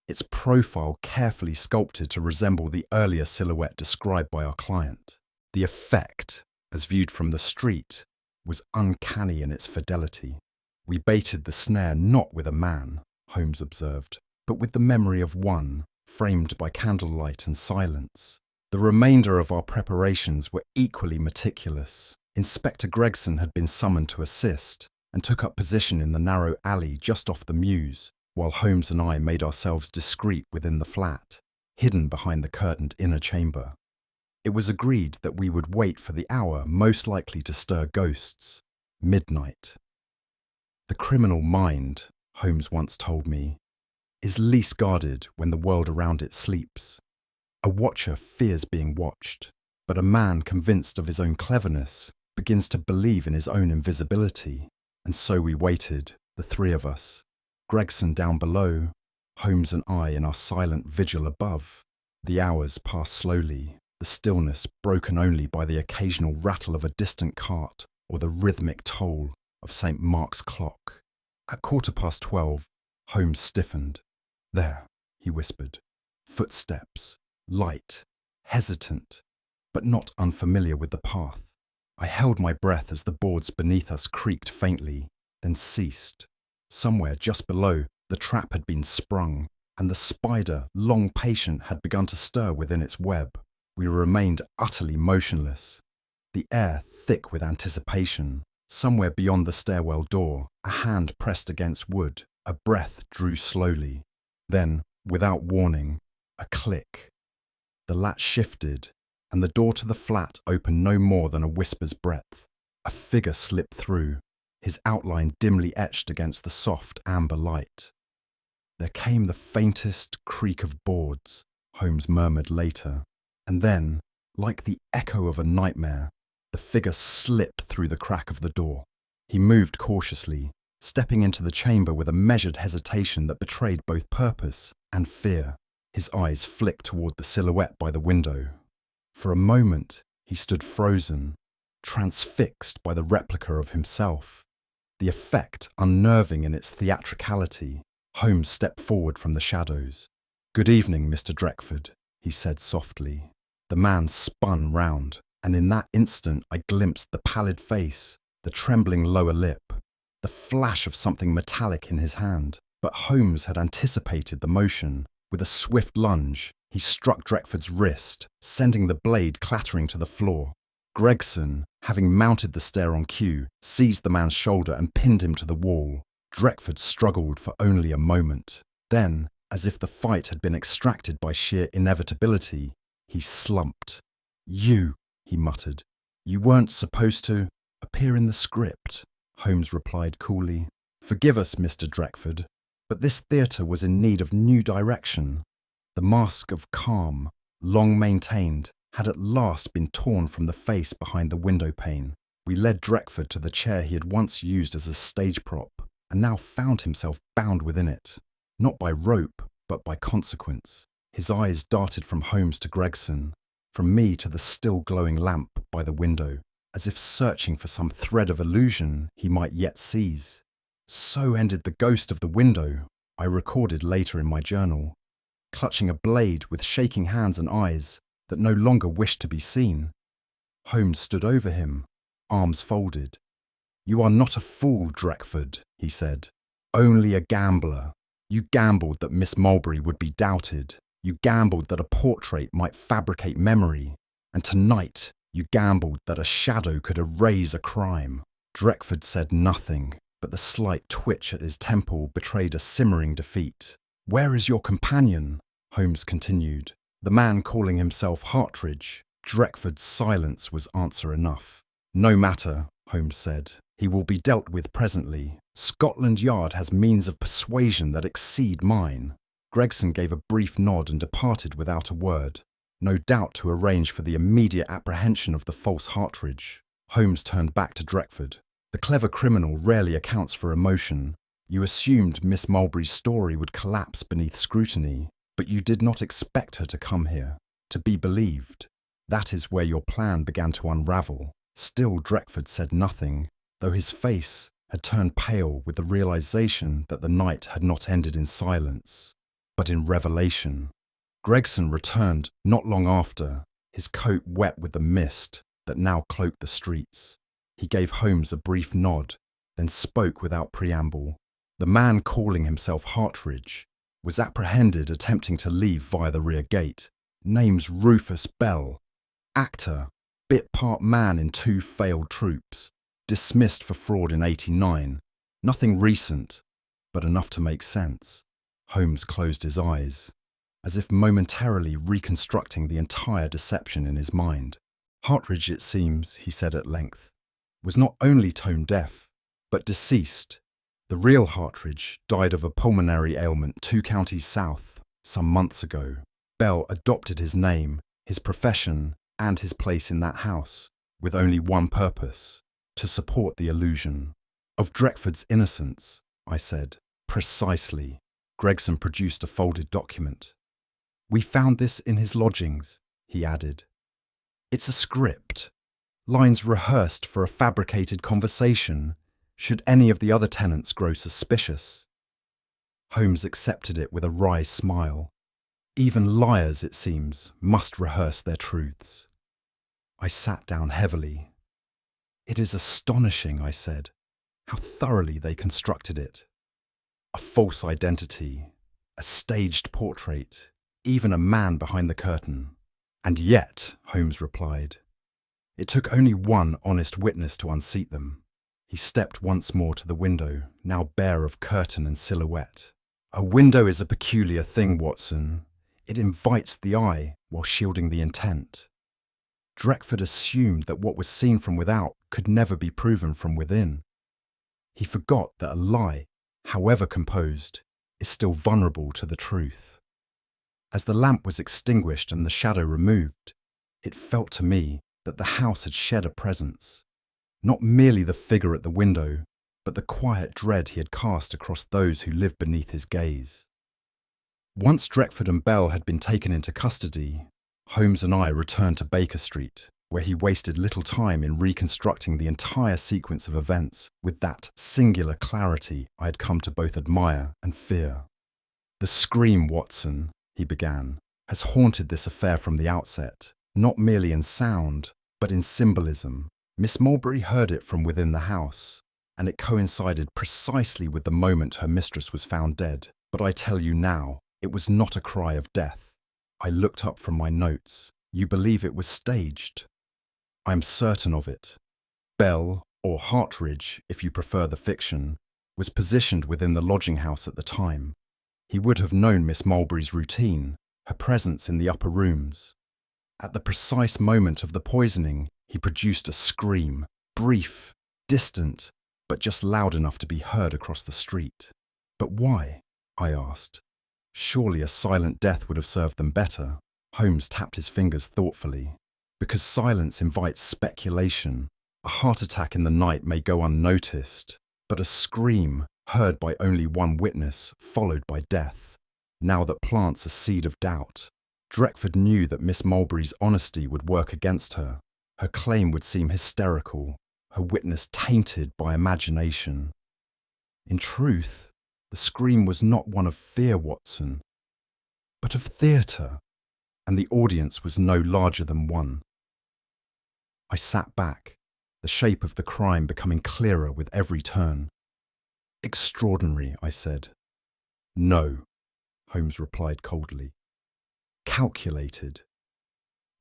its profile carefully sculpted to resemble the earlier silhouette described by our client. The effect, as viewed from the street, was uncanny in its fidelity. "We baited the snare not with a man," Holmes observed, "but with the memory of one, framed by candlelight and silence." The remainder of our preparations were equally meticulous. Inspector Gregson had been summoned to assist, and took up position in the narrow alley just off the mews, while Holmes and I made ourselves discreet within the flat, hidden behind the curtained inner chamber. It was agreed that we would wait for the hour most likely to stir ghosts, midnight. The criminal mind, Holmes once told me, is least guarded when the world around it sleeps. A watcher fears being watched, but a man convinced of his own cleverness begins to believe in his own invisibility. And so we waited, the three of us, Gregson down below, Holmes and I in our silent vigil above. The hours passed slowly, the stillness broken only by the occasional rattle of a distant cart or the rhythmic toll of St. Mark's clock. At 12:15, Holmes stiffened. "There," he whispered. Footsteps, light, hesitant, but not unfamiliar with the path. I held my breath as the boards beneath us creaked faintly, then ceased. Somewhere just below, the trap had been sprung, and the spider, long patient, had begun to stir within its web. We remained utterly motionless, the air thick with anticipation. Somewhere beyond the stairwell door, a hand pressed against wood, a breath drew slowly. Then, without warning, a click. The latch shifted, and the door to the flat opened no more than a whisper's breadth. A figure slipped through, his outline dimly etched against the soft amber light. There came the faintest creak of boards, Holmes murmured later, and then, like the echo of a nightmare, the figure slipped through the crack of the door. He moved cautiously, stepping into the chamber with a measured hesitation that betrayed both purpose and fear. His eyes flicked toward the silhouette by the window. For a moment, he stood frozen, transfixed by the replica of himself. The effect unnerving in its theatricality, Holmes stepped forward from the shadows. "Good evening, Mr. Drekford," he said softly. The man spun round, and in that instant I glimpsed the pallid face, the trembling lower lip, the flash of something metallic in his hand. But Holmes had anticipated the motion. With a swift lunge, he struck Drekford's wrist, sending the blade clattering to the floor. Gregson, having mounted the stair on cue, seized the man's shoulder and pinned him to the wall. Drekford struggled for only a moment. Then, as if the fight had been extracted by sheer inevitability, he slumped. "You," he muttered. "You weren't supposed to appear in the script," Holmes replied coolly. "Forgive us, Mr. Drekford, but this theatre was in need of new direction." The mask of calm, long maintained, had at last been torn from the face behind the window pane. We led Drekford to the chair he had once used as a stage prop, and now found himself bound within it, not by rope, but by consequence. His eyes darted from Holmes to Gregson, from me to the still glowing lamp by the window, as if searching for some thread of illusion he might yet seize. "So ended the ghost of the window," I recorded later in my journal, clutching a blade with shaking hands and eyes that no longer wished to be seen. Holmes stood over him, arms folded. "You are not a fool, Drekford," he said. "Only a gambler. You gambled that Miss Mulberry would be doubted. You gambled that a portrait might fabricate memory. And tonight, you gambled that a shadow could erase a crime." Drekford said nothing, but the slight twitch at his temple betrayed a simmering defeat. "Where is your companion?" Holmes continued. "The man calling himself Hartridge." Drekford's silence was answer enough. "No matter," Holmes said. "He will be dealt with presently. Scotland Yard has means of persuasion that exceed mine." Gregson gave a brief nod and departed without a word, no doubt to arrange for the immediate apprehension of the false Hartridge. Holmes turned back to Drekford. "The clever criminal rarely accounts for emotion. You assumed Miss Mulberry's story would collapse beneath scrutiny, but you did not expect her to come here, to be believed. That is where your plan began to unravel." Still Drekford said nothing, though his face had turned pale with the realization that the night had not ended in silence, but in revelation. Gregson returned not long after, his coat wet with the mist that now cloaked the streets. He gave Holmes a brief nod, then spoke without preamble. "The man calling himself Hartridge was apprehended attempting to leave via the rear gate. Name's Rufus Bell. Actor, bit part man in 2 failed troupes. dismissed for fraud in '89. Nothing recent, but enough to make sense. Holmes closed his eyes, as if momentarily reconstructing the entire deception in his mind. Hartridge, it seems, he said at length, was not only tone-deaf, but deceased. The real Hartridge died of a pulmonary ailment 2 counties south some months ago. Bell adopted his name, his profession, and his place in that house, with only one purpose: to support the illusion of Drekford's innocence, I said. Precisely. Gregson produced a folded document. We found this in his lodgings, he added. It's a script, lines rehearsed for a fabricated conversation, should any of the other tenants grow suspicious. Holmes accepted it with a wry smile. Even liars, it seems, must rehearse their truths. I sat down heavily. It is astonishing, I said, how thoroughly they constructed it. A false identity, a staged portrait, even a man behind the curtain. And yet, Holmes replied, it took only one honest witness to unseat them. He stepped once more to the window, now bare of curtain and silhouette. A window is a peculiar thing, Watson. It invites the eye while shielding the intent. Drekford assumed that what was seen from without could never be proven from within. He forgot that a lie, however composed, is still vulnerable to the truth. As the lamp was extinguished and the shadow removed, it felt to me that the house had shed a presence, not merely the figure at the window, but the quiet dread he had cast across those who lived beneath his gaze. Once Drekford and Bell had been taken into custody, Holmes and I returned to Baker Street, where he wasted little time in reconstructing the entire sequence of events with that singular clarity I had come to both admire and fear. The scream, Watson, he began, has haunted this affair from the outset, not merely in sound, but in symbolism. Miss Mulberry heard it from within the house, and it coincided precisely with the moment her mistress was found dead. But I tell you now, it was not a cry of death. I looked up from my notes. You believe it was staged? I am certain of it. Bell, or Hartridge, if you prefer the fiction, was positioned within the lodging house at the time. He would have known Miss Mulberry's routine, her presence in the upper rooms. At the precise moment of the poisoning, he produced a scream, brief, distant, but just loud enough to be heard across the street. But why? I asked. Surely a silent death would have served them better. Holmes tapped his fingers thoughtfully. Because silence invites speculation. A heart attack in the night may go unnoticed, but a scream, heard by only one witness, followed by death. Now that plants a seed of doubt. Drekford knew that Miss Mulberry's honesty would work against her. Her claim would seem hysterical, her witness tainted by imagination. In truth, the scream was not one of fear, Watson, but of theatre, and the audience was no larger than one. I sat back, the shape of the crime becoming clearer with every turn. Extraordinary, I said. No, Holmes replied coldly. Calculated.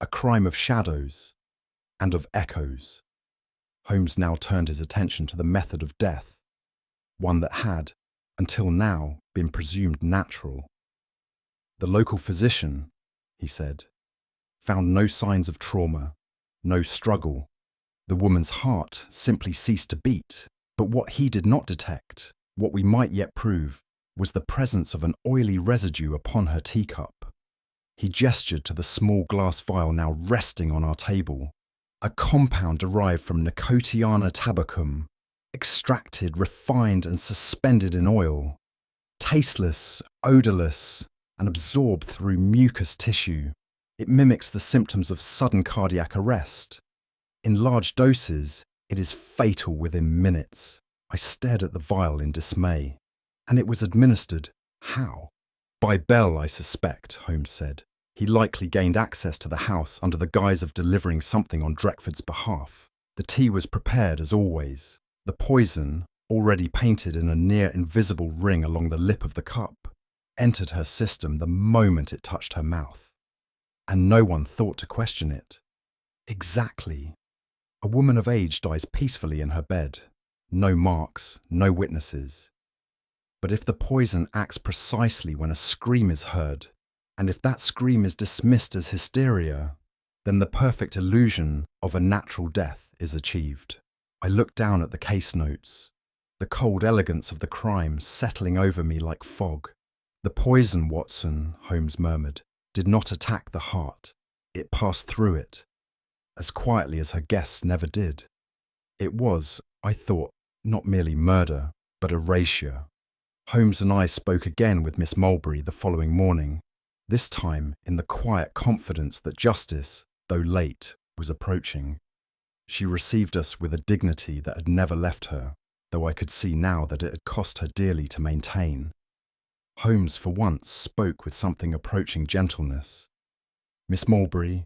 A crime of shadows and of echoes. Holmes now turned his attention to the method of death, one that had, until now, been presumed natural. The local physician, he said, found no signs of trauma, no struggle. The woman's heart simply ceased to beat. But what he did not detect, what we might yet prove, was the presence of an oily residue upon her teacup. He gestured to the small glass vial now resting on our table, a compound derived from Nicotiana tabacum, extracted, refined and suspended in oil, tasteless, odourless, and absorbed through mucous tissue. It mimics the symptoms of sudden cardiac arrest. In large doses, it is fatal within minutes. I stared at the vial in dismay. And it was administered. How? By Bell, I suspect, Holmes said. He likely gained access to the house under the guise of delivering something on Drekford's behalf. The tea was prepared as always. The poison, already painted in a near-invisible ring along the lip of the cup, entered her system the moment it touched her mouth. And no one thought to question it. Exactly. A woman of age dies peacefully in her bed. No marks, no witnesses. But if the poison acts precisely when a scream is heard, and if that scream is dismissed as hysteria, then the perfect illusion of a natural death is achieved. I looked down at the case notes, the cold elegance of the crime settling over me like fog. The poison, Watson, Holmes murmured, did not attack the heart. It passed through it, as quietly as her guests never did. It was, I thought, not merely murder, but erasure. Holmes and I spoke again with Miss Mulberry the following morning, this time in the quiet confidence that justice, though late, was approaching. She received us with a dignity that had never left her, though I could see now that it had cost her dearly to maintain. Holmes for once spoke with something approaching gentleness. Miss Mulberry,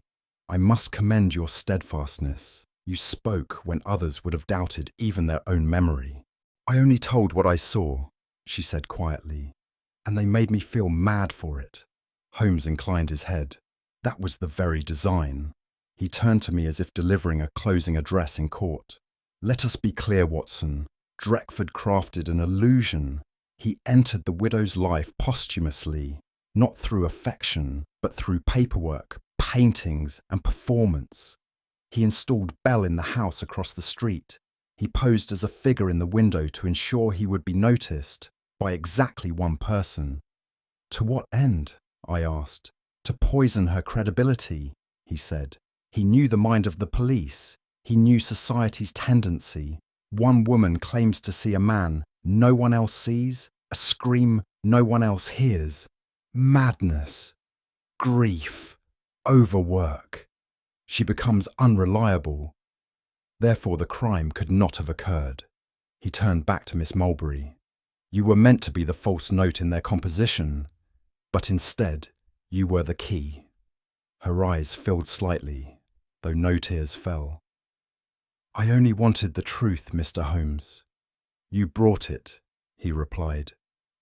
I must commend your steadfastness. You spoke when others would have doubted even their own memory. I only told what I saw, she said quietly, and they made me feel mad for it. Holmes inclined his head. That was the very design. He turned to me as if delivering a closing address in court. Let us be clear, Watson. Drekford crafted an illusion. He entered the widow's life posthumously, not through affection, but through paperwork, paintings, and performance. He installed Bell in the house across the street. He posed as a figure in the window to ensure he would be noticed by exactly one person. To what end? I asked. To poison her credibility, he said. He knew the mind of the police. He knew society's tendency. One woman claims to see a man no one else sees, a scream no one else hears. Madness, grief, overwork. She becomes unreliable. Therefore the crime could not have occurred. He turned back to Miss Mulberry. You were meant to be the false note in their composition, but instead you were the key. Her eyes filled slightly, though no tears fell. I only wanted the truth, Mr. Holmes. You brought it, he replied.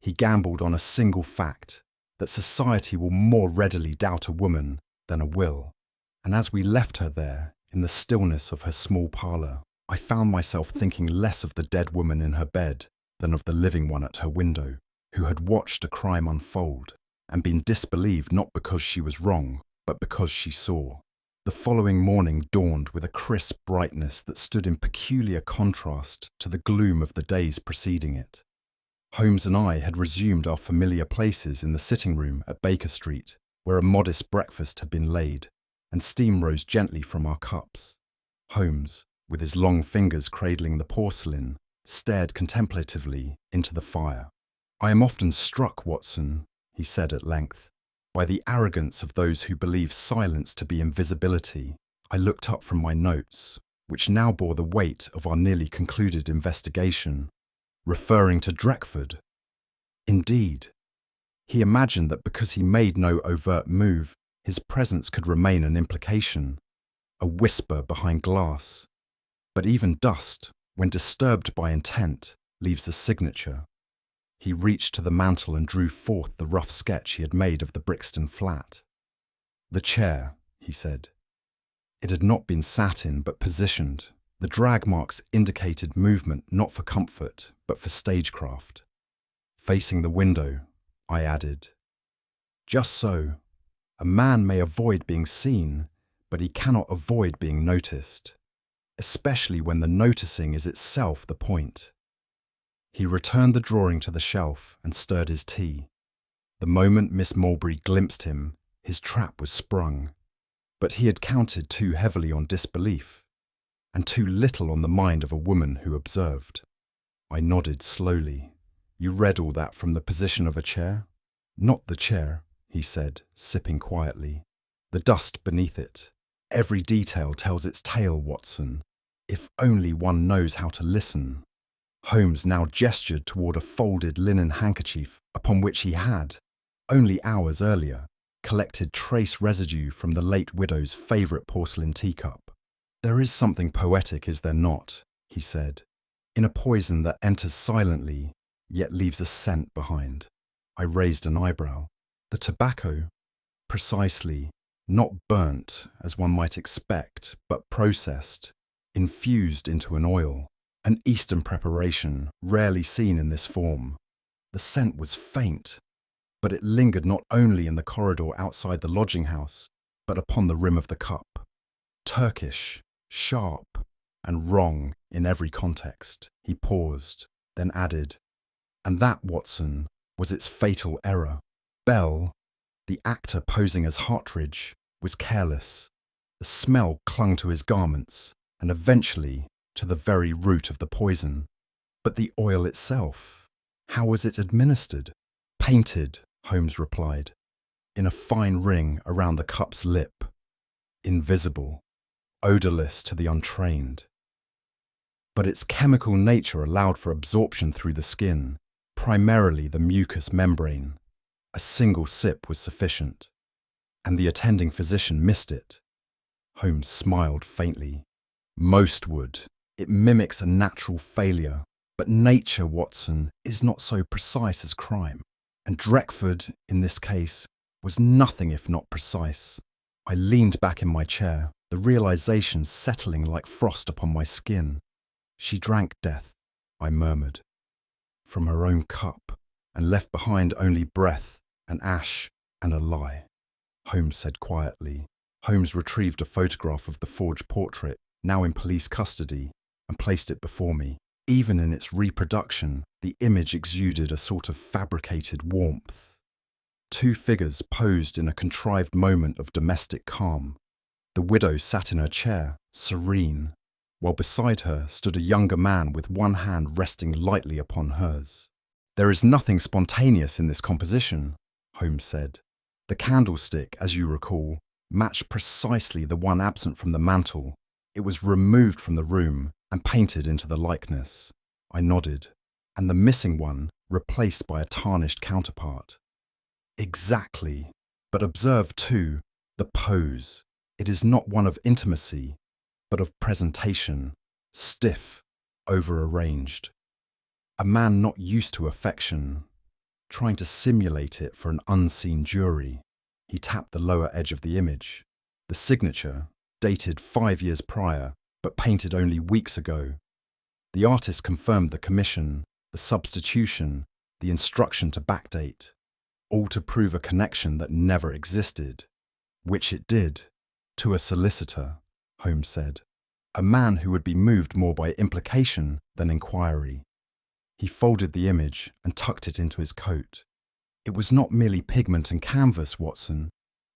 He gambled on a single fact, that society will more readily doubt a woman than a will. And as we left her there, in the stillness of her small parlour, I found myself thinking less of the dead woman in her bed than of the living one at her window, who had watched a crime unfold and been disbelieved not because she was wrong, but because she saw. The following morning dawned with a crisp brightness that stood in peculiar contrast to the gloom of the days preceding it. Holmes and I had resumed our familiar places in the sitting room at Baker Street, where a modest breakfast had been laid, and steam rose gently from our cups. Holmes, with his long fingers cradling the porcelain, stared contemplatively into the fire. I am often struck, Watson, he said at length, by the arrogance of those who believe silence to be invisibility. I looked up from my notes, which now bore the weight of our nearly concluded investigation, referring to Drekford. Indeed, he imagined that because he made no overt move, his presence could remain an implication, a whisper behind glass. But even dust, when disturbed by intent, leaves a signature. He reached to the mantel and drew forth the rough sketch he had made of the Brixton flat. The chair, he said. It had not been sat in, but positioned. The drag marks indicated movement not for comfort, but for stagecraft. Facing the window, I added. Just so. A man may avoid being seen, but he cannot avoid being noticed, especially when the noticing is itself the point. He returned the drawing to the shelf and stirred his tea. The moment Miss Mulberry glimpsed him, his trap was sprung. But he had counted too heavily on disbelief, and too little on the mind of a woman who observed. I nodded slowly. You read all that from the position of a chair? Not the chair, he said, sipping quietly. The dust beneath it. Every detail tells its tale, Watson. If only one knows how to listen. Holmes now gestured toward a folded linen handkerchief upon which he had, only hours earlier, collected trace residue from the late widow's favourite porcelain teacup. There is something poetic, is there not, he said, in a poison that enters silently, yet leaves a scent behind. I raised an eyebrow. The tobacco? Precisely, not burnt, as one might expect, but processed, infused into an oil, an Eastern preparation rarely seen in this form. The scent was faint, but it lingered not only in the corridor outside the lodging house, but upon the rim of the cup. Turkish, sharp, and wrong in every context. He paused, then added, "And that, Watson, was its fatal error. Bell, the actor posing as Hartridge, was careless. The smell clung to his garments, and eventually to the very root of the poison. But the oil itself, how was it administered?" "Painted," Holmes replied, "in a fine ring around the cup's lip. Invisible, odourless to the untrained. But its chemical nature allowed for absorption through the skin, primarily the mucous membrane. A single sip was sufficient, and the attending physician missed it." Holmes smiled faintly. "Most would. It mimics a natural failure. But nature, Watson, is not so precise as crime. And Drekford, in this case, was nothing if not precise." I leaned back in my chair, the realization settling like frost upon my skin. "She drank death," I murmured, "from her own cup, and left behind only breath and ash and a lie," Holmes said quietly. Holmes retrieved a photograph of the forged portrait, now in police custody, and placed it before me. Even in its reproduction, the image exuded a sort of fabricated warmth. Two figures posed in a contrived moment of domestic calm. The widow sat in her chair, serene, while beside her stood a younger man with one hand resting lightly upon hers. "There is nothing spontaneous in this composition," Holmes said. "The candlestick, as you recall, matched precisely the one absent from the mantel. It was removed from the room and painted into the likeness." I nodded. "And the missing one replaced by a tarnished counterpart." "Exactly. But observe, too, the pose. It is not one of intimacy, but of presentation, stiff, over-arranged. A man not used to affection, trying to simulate it for an unseen jury." He tapped the lower edge of the image. "The signature, dated 5 years prior, but painted only weeks ago. The artist confirmed the commission, the substitution, the instruction to backdate, all to prove a connection that never existed, which it did, to a solicitor," Holmes said, "a man who would be moved more by implication than inquiry." He folded the image and tucked it into his coat. "It was not merely pigment and canvas, Watson.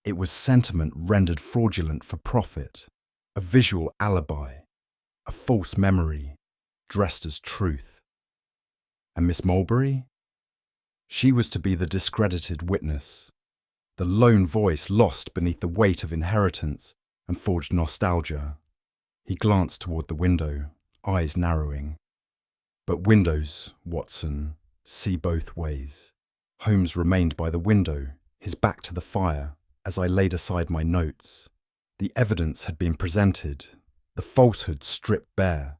It was sentiment rendered fraudulent for profit, a visual alibi, a false memory, dressed as truth." "And Miss Mulberry?" "She was to be the discredited witness, the lone voice lost beneath the weight of inheritance and forged nostalgia." He glanced toward the window, eyes narrowing. "But windows, Watson, see both ways." Holmes remained by the window, his back to the fire, as I laid aside my notes. The evidence had been presented, the falsehood stripped bare,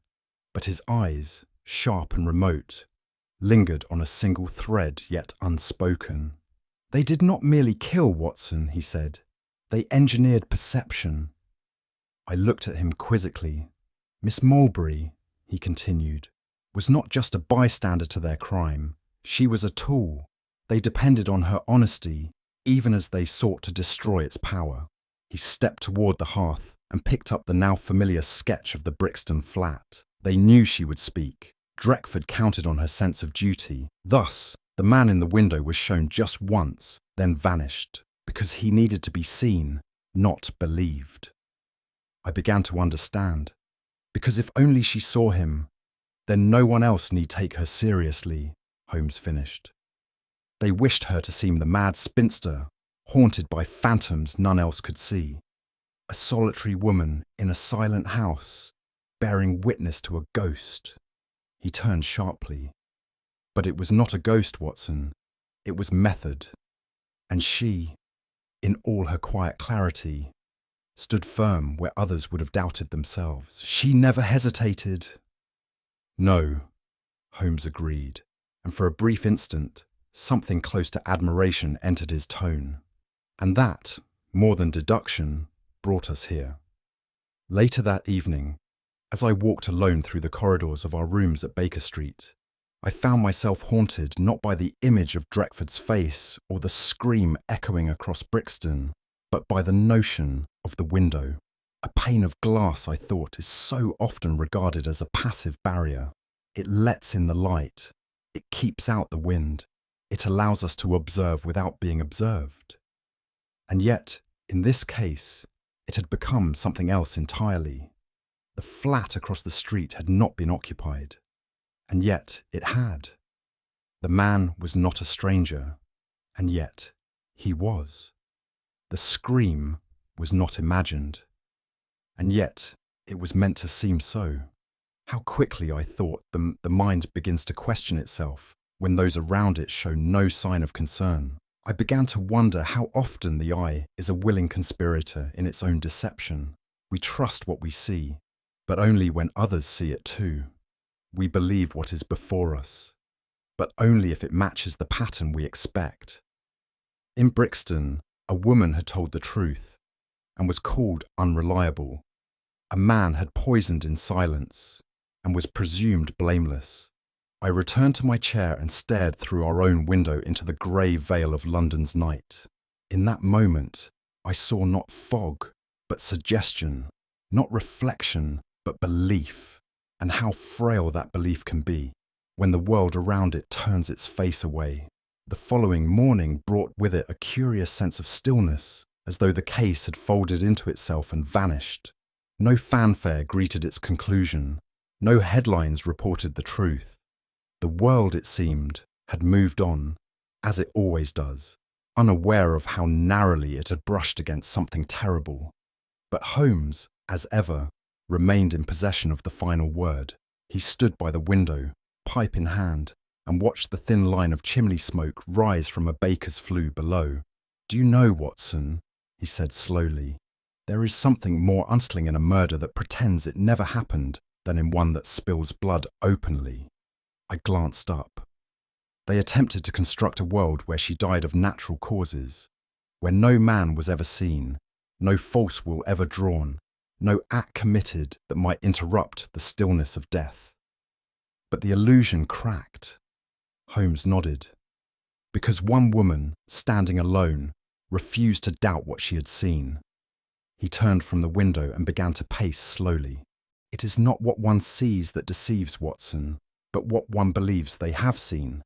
but his eyes, sharp and remote, lingered on a single thread yet unspoken. "They did not merely kill, Watson," he said. "They engineered perception." I looked at him quizzically. "Miss Mulberry," he continued, "was not just a bystander to their crime. She was a tool. They depended on her honesty, even as they sought to destroy its power." He stepped toward the hearth and picked up the now familiar sketch of the Brixton flat. They knew she would speak. Drekford counted on her sense of duty. Thus, the man in the window was shown just once, then vanished, because he needed to be seen, not believed. I began to understand, because if only she saw him, then no one else need take her seriously, Holmes finished. They wished her to seem the mad spinster, haunted by phantoms none else could see. A solitary woman in a silent house, bearing witness to a ghost. He turned sharply. But it was not a ghost, Watson. It was method. And she, in all her quiet clarity, stood firm where others would have doubted themselves. She never hesitated. No, Holmes agreed, and for a brief instant, something close to admiration entered his tone. And that, more than deduction, brought us here. Later that evening, As I walked alone through the corridors of our rooms at Baker Street, I found myself haunted not by the image of Drekford's face or the scream echoing across Brixton, but by the notion of the window. A pane of glass, I thought, is so often regarded as a passive barrier. It lets in the light. It keeps out the wind. It allows us to observe without being observed. And yet, in this case, it had become something else entirely. The flat across the street had not been occupied, and yet it had. The man was not a stranger, and yet he was. The scream was not imagined, and yet it was meant to seem so. How quickly, I thought, the mind begins to question itself when those around it show no sign of concern. I began to wonder how often the eye is a willing conspirator in its own deception. We trust what we see, but only when others see it too. We believe what is before us, but only if it matches the pattern we expect. In Brixton, a woman had told the truth and was called unreliable. A man had poisoned in silence and was presumed blameless. I returned to my chair and stared through our own window into the grey veil of London's night. In that moment, I saw not fog, but suggestion, not reflection, but belief, and how frail that belief can be when the world around it turns its face away. The following morning brought with it a curious sense of stillness, as though the case had folded into itself and vanished. No fanfare greeted its conclusion. No headlines reported the truth. The world, it seemed, had moved on, as it always does, unaware of how narrowly it had brushed against something terrible. But Holmes, as ever, remained in possession of the final word. He stood by the window, pipe in hand, and watched the thin line of chimney smoke rise from a baker's flue below. "Do you know, Watson," he said slowly, "there is something more unsettling in a murder that pretends it never happened than in one that spills blood openly." I glanced up. They attempted to construct a world where she died of natural causes, where no man was ever seen, no false will ever drawn, no act committed that might interrupt the stillness of death. But the illusion cracked. Holmes nodded. Because one woman, standing alone, refused to doubt what she had seen. He turned from the window and began to pace slowly. "It is not what one sees that deceives, Watson, but what one believes they have seen.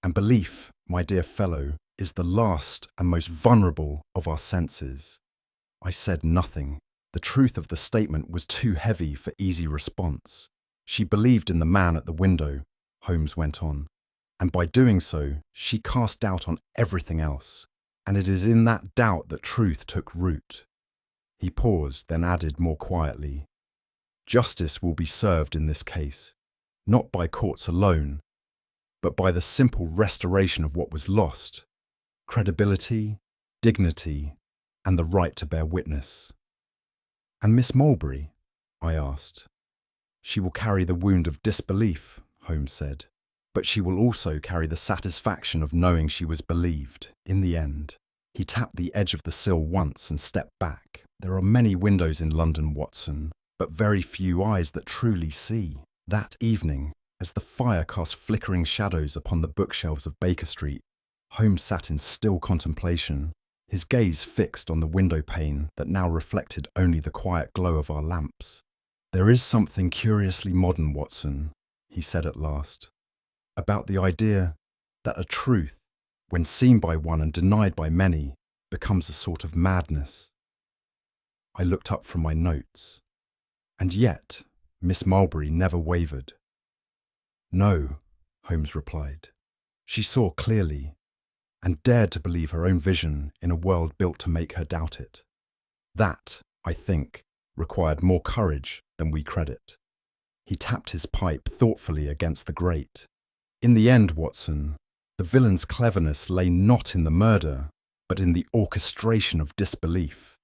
And belief, my dear fellow, is the last and most vulnerable of our senses." I said nothing. The truth of the statement was too heavy for easy response. She believed in the man at the window, Holmes went on, and by doing so, she cast doubt on everything else, and it is in that doubt that truth took root. He paused, then added more quietly, "Justice will be served in this case, not by courts alone, but by the simple restoration of what was lost, credibility, dignity, and the right to bear witness." "And Miss Mulberry?" I asked. "She will carry the wound of disbelief," Holmes said, "but she will also carry the satisfaction of knowing she was believed, in the end." He tapped the edge of the sill once and stepped back. "There are many windows in London, Watson, but very few eyes that truly see." That evening, as the fire cast flickering shadows upon the bookshelves of Baker Street, Holmes sat in still contemplation, his gaze fixed on the window pane that now reflected only the quiet glow of our lamps. "There is something curiously modern, Watson," he said at last, "about the idea that a truth, when seen by one and denied by many, becomes a sort of madness." I looked up from my notes. And yet, Miss Mulberry never wavered. "No," Holmes replied. "She saw clearly, and dared to believe her own vision in a world built to make her doubt it. That, I think, required more courage than we credit." He tapped his pipe thoughtfully against the grate. "In the end, Watson, the villain's cleverness lay not in the murder, but in the orchestration of disbelief.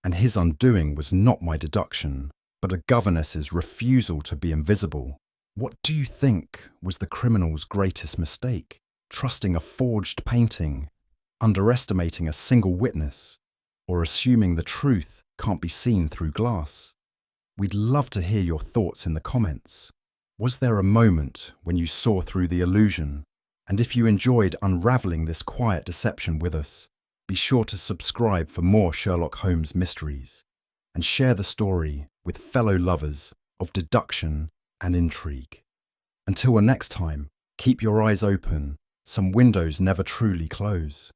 And his undoing was not my deduction, but a governess's refusal to be invisible. What do you think was the criminal's greatest mistake? Trusting a forged painting, underestimating a single witness, or assuming the truth can't be seen through glass? We'd love to hear your thoughts in the comments. Was there a moment when you saw through the illusion? And if you enjoyed unravelling this quiet deception with us, be sure to subscribe for more Sherlock Holmes mysteries and share the story with fellow lovers of deduction and intrigue. Until next time, keep your eyes open. Some windows never truly close.